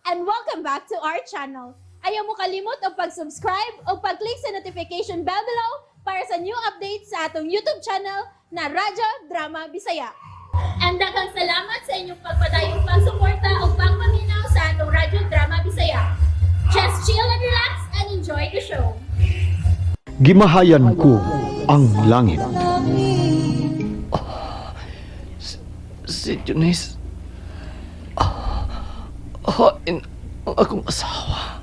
and welcome back to our channel. Ayaw mo kalimot o pag-subscribe o pag-click sa notification bell below para sa new updates sa atong YouTube channel na Radyo Drama Bisaya. And daghang salamat sa inyong pagpadayong pagsuporta o pagpaminaw sa atong Radyo Drama Bisaya. Just chill and relax and enjoy the show. Gimahayan ko ang langit. Si Junice. Hain ang akong asawa.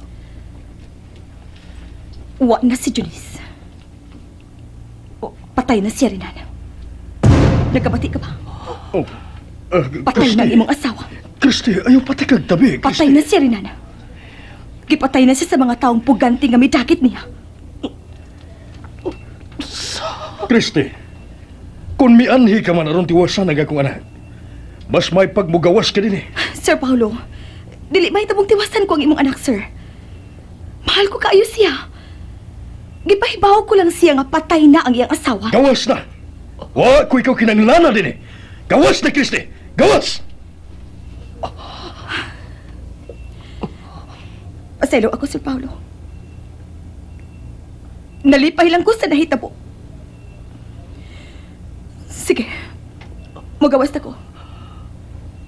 Wa na si Junice. O, patay na siya rin, Nana. Nagkabati ka ba? Patay na ang imong asawa. Christy, ayaw pati kagtabi. Patay na siya rin, Nana. Gipatay na siya sa mga taong puganti nga may dakit niya. Christy, kung mianhi ka man aron tiwasan ang akong anak, mas may pagmugawas ka din eh. Sir Paulo, dili may tabong tiwasan ko ang imong anak, sir. Mahal ko kaayo siya. Gipahibaw ko lang siya nga patay na ang iyang asawa. Gawas na! Wa ko ikaw kinanglana din eh. Gawas na, Christy! Gawas! Paselo ako, Sir Paulo. Nalipay lang ko sa nahitabo. Sige, magawas na ko.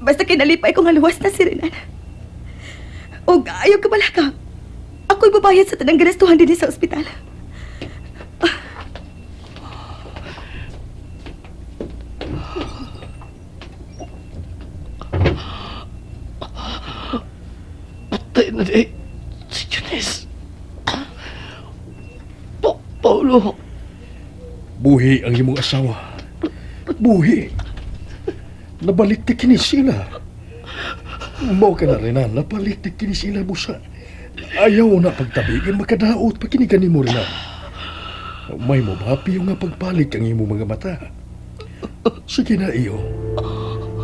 Basta kinalipay ko nga luwas na si Renan. O ayaw ka bala ka. Ako'y babayad sa tanang ganastuhan din sa ospital. Patay na di. Si Junice. Paulo. Buhi ang imong asawa. Buhi. Nabalik ti kini sila. Mao ka na rin na, nabalik ti kini sila busa. Ayaw na pagtabigan, makadaot pa kinigani mo rin na. May mabapi yung nga pagpalit ang imong mga mata. Sige na iyo.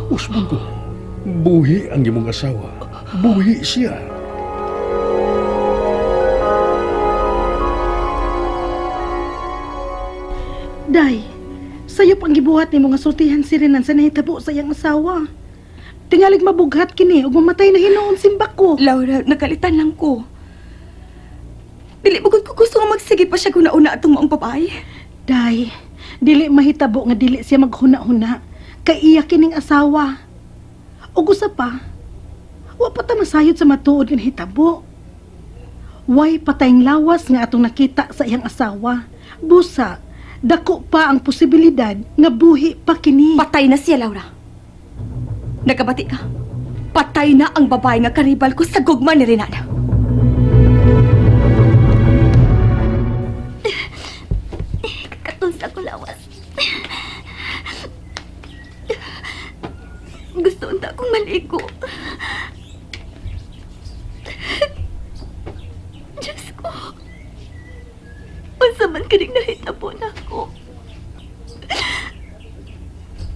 Usman ko. Buhi ang imong asawa. Buhi siya. Day, sayop ang gibuhat ni mga sultihan si Renan sa nahitabo sa iyang asawa. Tingalig mabughat kini ug mamatay na hinuon simbak ko. Laura, nakalitan lang ko. Dili bugod ko gusto nga magsige pa siya kung nauna atong maong babae. Day, dili mahitabo nga dili siya maghuna-huna. Kay iya kining asawa. Ug usa pa, wa pa ta masayod sa matuod nga hitabo. Way patayng lawas nga atong nakita sa iyang asawa. Busa, dako pa ang posibilidad nga buhi pa kini. Patay na siya, Laura. Nagkabati ka. Patay na ang babae nga karibal ko sa gugma ni Renana. Katunsa ko lawas. Gusto unta akong maligo. Diyos ko. Unsa man kaning nahitabo na ako.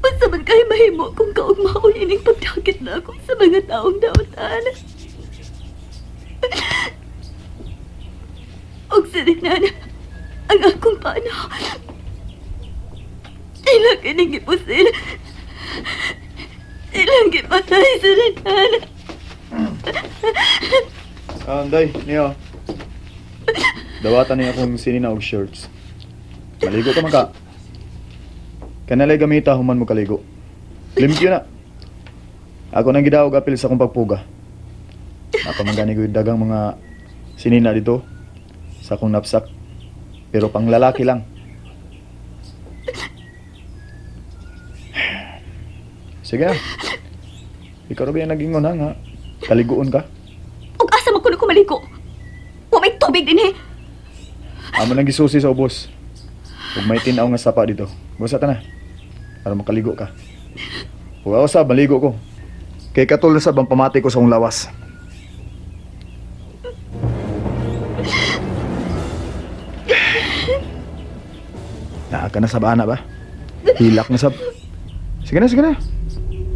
Unsa man kay mahimo kung kaugmaon ining pagdakit na ako sa mga taong dautan. Og sa Renana, ang akong pana. Ilang kining gipusil. Ilang gipatay sa Renana. Day, niyo. Dawatan niya akong sinina og shirts. Maligo ka man ka. Kanalay gamita human mo kaligo. Limpyo na. Ako nang gidawog apil sa akong pagpuga. Ako man gani ko dagang mga sinina dito sa akong napsak. Pero pang lalaki lang. Sige na. Ikaw rin yung nag-ingon ha nga. Kaliguon ka. Og asa man kuno ko maligo? Wa may tubig din eh. Amo nang gisusi sa ubos. Ug may tinaw nga sapa dito. Busa ta na. Para makaligo ka. Ug ako sa maligo ko. Kay katul sa bang pamati ko sa akong lawas. Naa ka na sa bana ba? Hilak na sab. Sige na, sige na.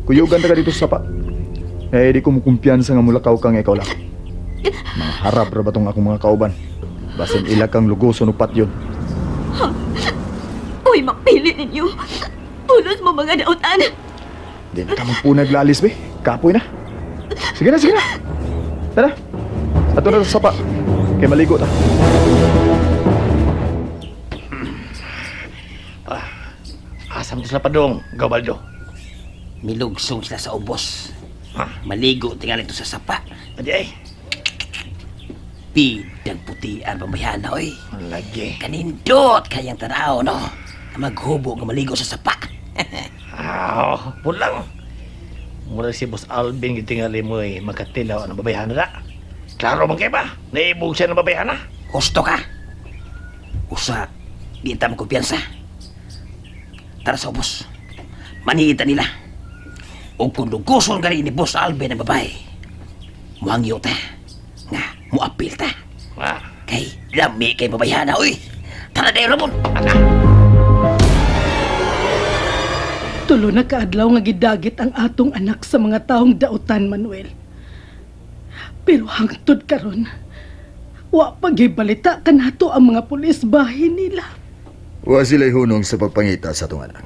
Kuyugan ta ka dito sa sapa. Eh, di ko mo kumpiyansa nga mulakaw kang ikaw lang. Mga harap ra ba tong akong mga kauban? Basin ilag kang lugoso no patyon. Uy, mapili ninyo. Ulos mo mga dautan. Di na ka magpunag lalis, be. Kapoy na. Sige na, sige na. Tara. Ato na sa sapa. Kay maligo ta. Asam sila pa dong, Gabaldo. Milugsong sila sa ubos. Maligo tinggal ito sa sapa. Adi ay. Bidang puti ang pambayana, oy. Lagi. Kanindot kayang tanaw, no? Maghubo nga maligo sa sapa. Pulang. Mura si Boss Alvin gitingali mo magkatilaw ang babayhan na. Klaro man kay ba? Naibog siya ng babayhan na. Gusto ka? Usa, di mo kumpiyansa. Tara sa ubos. Manihita nila. O kung luguson ka rin ni Boss Alvin ang babae, muhangyo ta. Nga, muapil ta. Kay lami kay babayhan na, oy. Tara na Ramon. Tulo na kaadlaw nga gidagit ang atong anak sa mga taong dautan, Manuel. Pero hangtod karon, wa pagibalita kanato ang mga pulis bahin nila. Wa sila'y hunong sa pagpangita sa atong anak.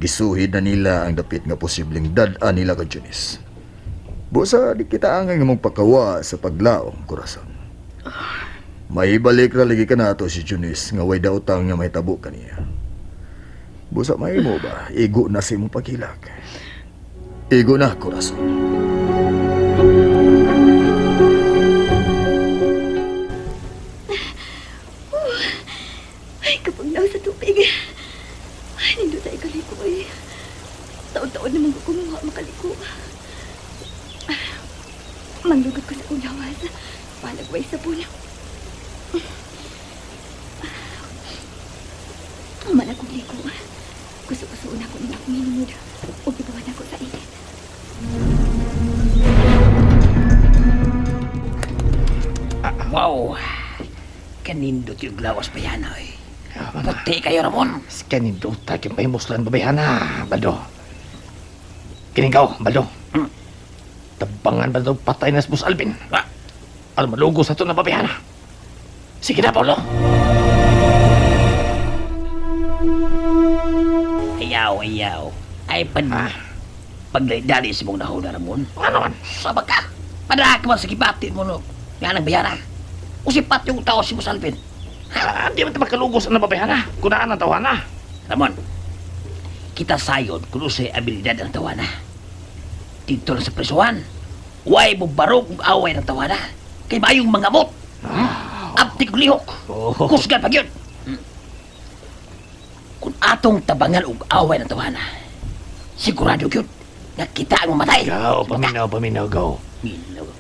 Gisuhid na nila ang dapit nga posibleng dad-an nila kay Junis. Busa di kita angay nga mong pakawa sa paglaong korason. May balik ra lagi kanato si Junis nga way daotang nga may tabo kaniya. Busa may mo ba? Igo na si mong paghilag. Igo na, korason. Ay, kapaglaw sa tubig. Ay, nindot tayo kaliko eh. Taon-taon naman ko kumuha makaliko. Manglugod ko sa ulawas. Palagway sa puno. Umala kong liko. Gusto-gusto na ko ng akong hinunod. O ibawan ako sa init. Wow. Kanindot yung glawas pa yan, oy. Puti kayo, Ramon. Kanin do tayo pahimuslan babayhan na, Baldo. Kining ka, Baldo. Tabangan ba daw patay na si Boss Alvin? Alam malugo sa ito na babayhan na. Sige na, Paulo. Ayaw. Ay, pagdali si mong nahuna, Ramon. Ano man? Sabag ka. Padaka man sa kibatin mo, no? Yan ang bayara. Usipat yung tao si Boss Alvin. Di man ito makalugos ang babayhan na. Kunaan ang tawa na. Ramon, kita sayod kung usay abilidad ng tawana. Dito lang sa presuhan, huwag mo barog ang away ng tawana. Kay mayong mga mot. Abtik lihok. Kusgan pag yun. Kung atong tabangan og away ng tawana, sigurado yun nga kita ang mamatay. Gaw, paminaw, gaw.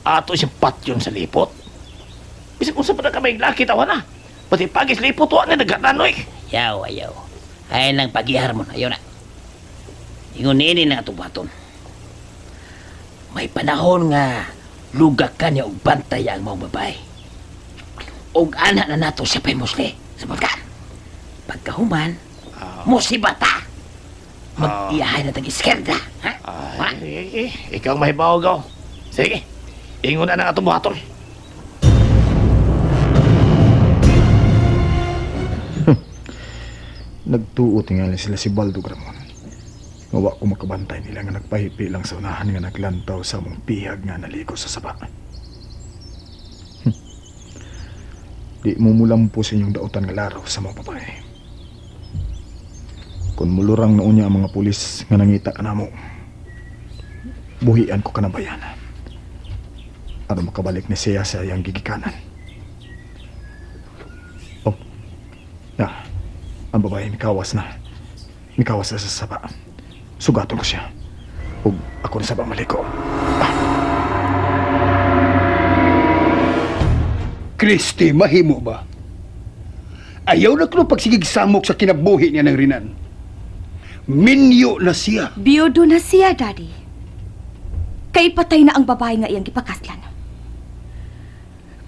Ato siyang patyon sa lipot. Bisag kung sa pa na kamay laki tawa na. Pati pagis lipot, wala na nagkatanoy. Ayaw. Ay lang pag-ihar mo. Ayaw na. Ingon nini na itong baton. May panahon nga lugak ka niya og bantay ang mga babae. Og anak na nato siya pa'y musli. Sabot ka. Pagkahuman, musibata. Mag-iyahay na tag-iskerda. Ha? Ay, ikaw mahibaw, gaw. Sige, ingon na nga itong baton. Nagtuo tingali sila si Baldo Ramon. Ngawa ko makabantay nila nga nagpahipi lang sa unahan nga naglantaw sa mong pihag nga naliko sa saba. Di mo mulampo sa inyong dautan nga laro sa mga babae. Kung mulurang na unya ang mga pulis nga nangita ka na mo, buhian ko ka na bayan. Ano makabalik ni siya sa iyang gigikanan. Oh, na. Ang babae mikawas na. Mikawas na sa saba. Sugaton ko siya. Ug ako na saba maliko. Kristi, mahimo ba? Ayaw na kuno pagsigig samok sa kinabuhi niya ng Rinan. Minyo na siya. Biyudo na siya, Daddy. Kay patay na ang babae nga iyang gipakaslan.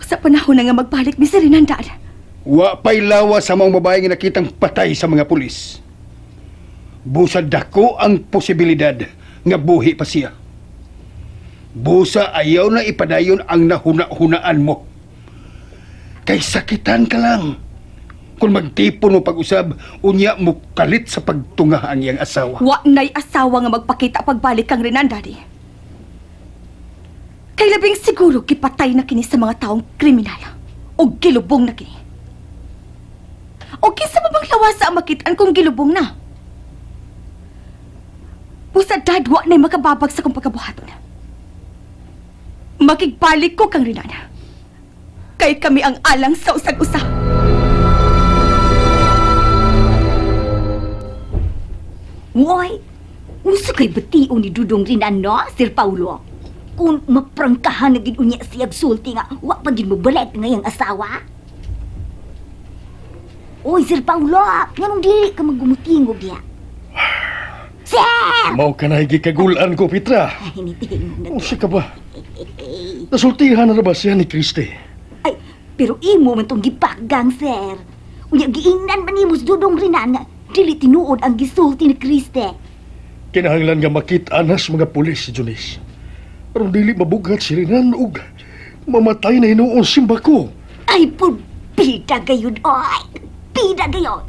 Sa panahon na nga magbalik ni Sir Renandad. Wa pa'y lawa sa mga babae nga nakitang patay sa mga pulis. Busa dako ang posibilidad nga buhi pa siya. Busa ayaw na ipadayon ang nahuna-hunaan mo. Kay sakitan ka lang. Kung magtipon mo pag-usab, unya mo kalit sa pagtunga ang iyang asawa. Wa na'y asawa nga magpakita pagbalik kang Renan, Daddy. Kay labing siguro gipatay na kini sa mga taong kriminal o gilubong na kini. O kinsa ba bang lawasa ang makitaan kung gilubong na? Busa dad wa na'y makababag sa kong pagkabuhaton. Makigbalik ko kang Rinana. Kay kami ang alang sa usag-usa. Ngoy, uso kay batiw ni Dudong Rinan, no, Sir Paulo? Kung maprangkahan na gid unya siyag sulti nga, wa pa gid mo balik ngayang asawa? Oy, Sir Paulo, nganong dili ka magumutingog diya? Sir! Mao ka na gikagulan ko, Petra. Ay, hiniting na Usa ka ba? Nasultihan na ba siya ni Kriste? Ay, pero imo man tong gipakgang, Sir. Unya, giingnan man imo sa Dudong Rinan nga, dili tinuod ang gisulti ni Kriste. Kinahanglan nga makita anas mga pulis si Junis. Pero dili mabugat si Renan ug mamatay na hinuon simba ko. Ay, pida gayud, oy! Pida gayud!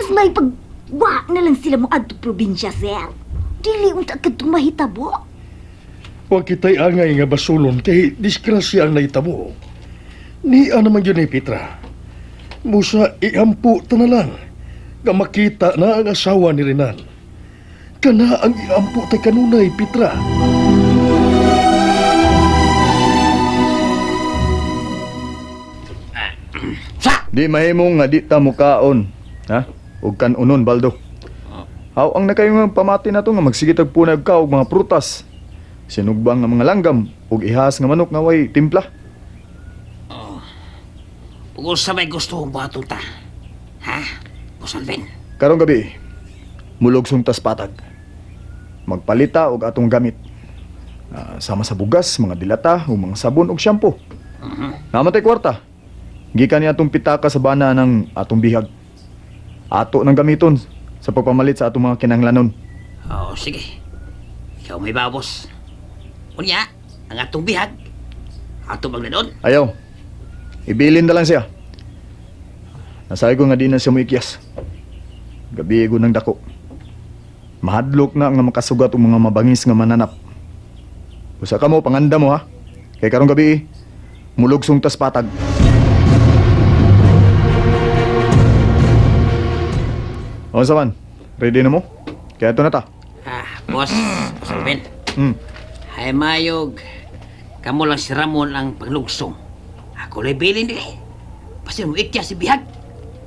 Mas may pagwa na lang sila mo adto probinsya, Sir. Dili unta kadtong mahitabo. Huwag kita'y angay nga basulon kay diskrasya ang naitabo. Niya naman yun eh, Petra. Musa iampu ta na lang nga makita na ang asawa ni Renan. Kana ang iampu tay kanunay, Petra. Di mahimong nga di ta mukaon, ha? Ug kanunon, Baldo. Haw ang nakayong pamati na to nga magsigitag punag ka og mga prutas. Sinugbang nga mga langgam ug ihas nga manok nga way timpla. Ug sa may gusto kong buhaton ta. Ha? Boss Alvin. Karong gabi, mulugsong tas patag. Magpalita og atong gamit. Sama sa bugas, mga dilata, ug mga sabon ug shampoo. Namatay kwarta. Gikan ni atong pitaka sa bana ng atong bihag. Ato nang gamiton sa pagpamalit sa atong mga kinahanglanon. Oh, sige. Ikaw may babos. Unya, ang atong bihag. Ato bang doon? Ayaw. Ibilin na lang siya. Nasay ko nga di na siya muikyas. Gabi ko ng dako. Mahadlok na nga makasugat ang mga mabangis nga mananap. Usa ka mo, panganda mo ha. Kay karong gabi, mulugsong tas patag. O saman, ready na mo? Kaya ito na ta. Boss Alvin. Hay mayog. Kamo lang si Ramon ang panglugsong. Ako lang bilin dili. Pasin mo ikya si bihag.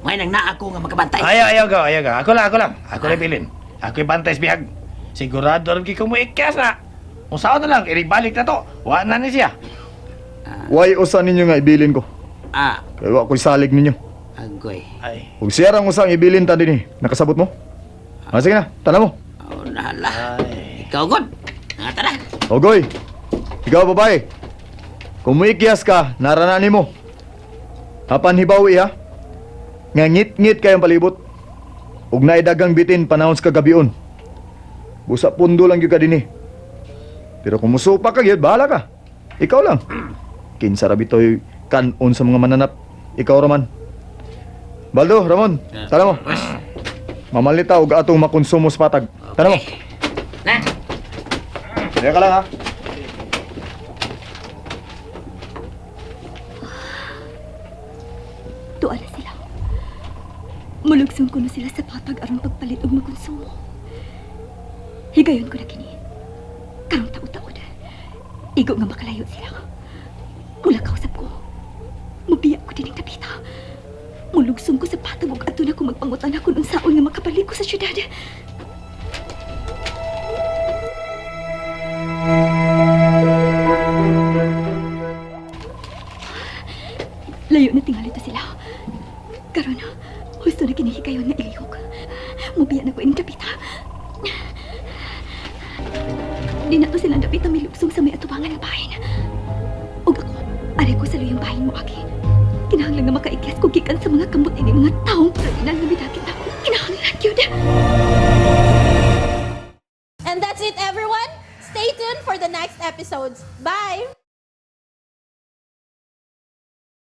May nang naa ako nga makabantay. Ayaw ka. Ako lang. Ako lang bilin. Ako yung bantay sa bihag. Sigurado rin kiko mo ikyas na. Kung saan na lang, iribalik na to. Wa na ni siya. Why usan ninyo nga ibilin ko? Kaya wa ko'y salig ninyo. Agoy. Ay. Kung siya rang usang ibilin ta din nakasabot mo? Sige na, tala mo. Oh, nahala. Ikaw god. Ngata na. Ogoy, ikaw babae. Kung muikyas ka, narananin mo. Hapan hibawi ha. Nga ngit-ngit kayong palibot. Ug naidagang bitin panahon sa kagabion. Busa pundo lang yung ka din Pero kung musupa ka yun, bahala ka. Ikaw lang. Kinsa rabitoy kanon sa mga mananap. Ikaw raman. Baldo, Ramon, tala mo. Mamalita og atong makonsumo sa patag. Tala mo. Na. Kaya ka lang ha. Tuwa na sila. Mulugsong ko na sila sa patag aron pagpalit og makonsumo. Higayon ko na kini. Karong taon-taon. Igo nga makalayo sila. Mula kausap ko. Mabiyak ko din ang tapita. Mulugsong ko sa patag ug adto na ko magpangutan ako ng saon nga makabalik ko sa syudad. Layo na tingali ta sila. Karon, husto na kinihigayon nga ilihok. Mabiyak na ko ang tapita. Di na to silang dapit na may lugsong sa may atubangan ng bahin. O ako, aray ko sa luyang bahin mo, Aki. Kinahanglan nga makaikyas ko gikan sa mga kamot ini mga taong kriminal na bidakit ako. Kinahanglan yun. And that's it, everyone. Stay tuned for the next episodes. Bye!